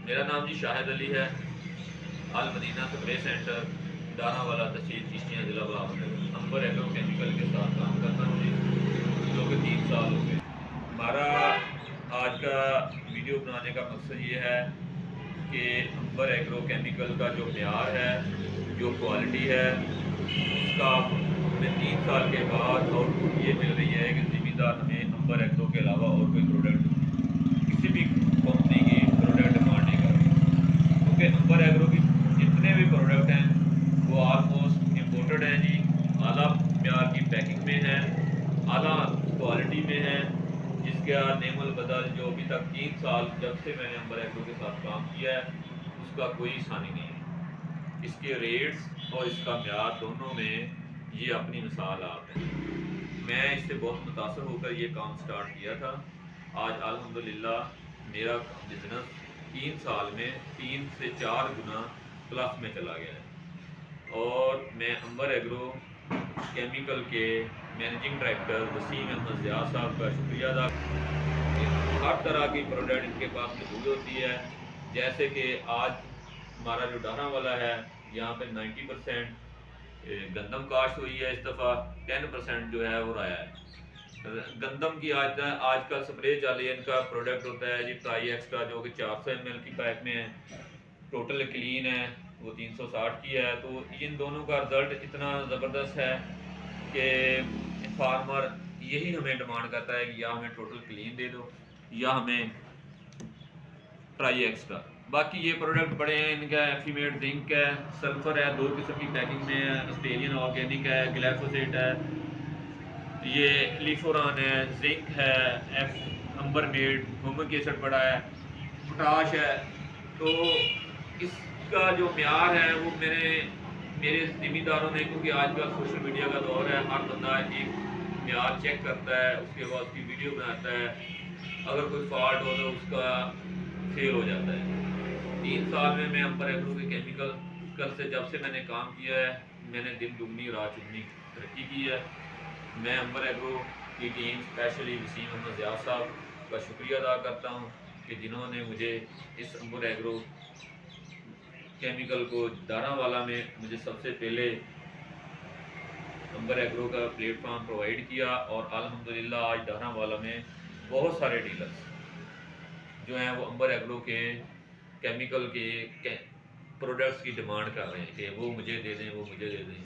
मेरा नाम जी शाहिद अली है। अल मदीना स्प्रे सेंटर दानावाला तहसील चिश्तियाँ जिला बहावलपुर अंबर एग्रो केमिकल के साथ काम करता हूँ जी, जो कि 3 साल हो गए। हमारा आज का वीडियो बनाने का मकसद ये है कि अंबर एग्रो केमिकल का जो म्यार है, जो क्वालिटी है, उसका हमें 3 साल के बाद आउटपुट ये मिल रही है कि ज़िम्मेदार हमें अंबर एग्रो के अलावा और कोई प्रोडक्ट किसी भी कंपनी की प्रोडक्ट डिमांड नहीं कर रही, क्योंकि अंबर एग्रो की जितने भी प्रोडक्ट हैं वो ऑलमोस्ट इम्पोर्टेड हैं जी, आला म्यार की पैकिंग में है, आला क्वालिटी में है, जिसका नेमल बदल जो अभी तक 3 साल जब से मैंने अंबर एग्रो के साथ काम किया है उसका कोई सानी नहीं है। इसके रेट्स और इसका म्यार दोनों में ये अपनी मिसाल आप है। मैं इससे बहुत मुतासर होकर ये काम स्टार्ट किया था। आज अल्हम्दुलिल्लाह मेरा बिजनेस 3 साल में 3 से 4 गुना प्लस में चला गया है और मैं अंबर एग्रो केमिकल के मैनेजिंग डायरेक्टर वसीम अहमद ज़िया साहब का शुक्रिया अदा। हर तरह की प्रोडक्ट इनके पास मौजूद होती है, जैसे कि आज हमारा जो डाना वाला है यहाँ पे 90% गंदम काश्त हुई है, इस दफ़ा 10% जो है वो राया है। गंदम की आजकल स्प्रे चाली इनका प्रोडक्ट होता है जी ट्राई एक्स्ट्रा, जो कि 400 ml की पैक में है, टोटल क्लीन है, वो 360 की है। तो इन दोनों का रिज़ल्ट इतना ज़बरदस्त है कि फार्मर यही हमें डिमांड करता है कि या हमें टोटल क्लीन दे दो या हमें ट्राई एक्स्ट्रा। बाकी ये प्रोडक्ट बड़े हैं, इनका एफीमेट जिंक है, सल्फर है, 2 किस्म की पैकिंग में है, ऑस्ट्रेलियन ऑर्गेनिक है, ग्लाइफोसेट है, ये लिफोरान है, जिंक है, एफ अंबरमेड, ह्यूमिक एसिड पड़ा है, पोटाश है। तो इसका जो म्यार है वो मेरे ज़िम्मेदारों ने, क्योंकि आजकल सोशल मीडिया का दौर है, हर बंदा एक म्यार चेक करता है, उसके बाद उसकी वीडियो बनाता है, अगर कोई फॉल्ट हो तो उसका फेल हो जाता है। 3 साल में मैं अंबर एग्रो के केमिकल कल से जब से मैंने काम किया है, मैंने दिन दुगनी रात चुगनी तरक्की की है। मैं अंबर एग्रो की टीम स्पेशली वसीम अहमद ज़िया साहब का शुक्रिया अदा करता हूँ कि जिन्होंने मुझे इस अंबर एग्रो केमिकल को दानावाला में मुझे सबसे पहले अंबर एग्रो का प्लेटफॉर्म प्रोवाइड किया और अल्हम्दुलिल्लाह आज दानावाला में बहुत सारे डीलर्स जो हैं वो अंबर एग्रो के केमिकल के प्रोडक्ट्स की डिमांड कर रहे हैं कि वो मुझे दे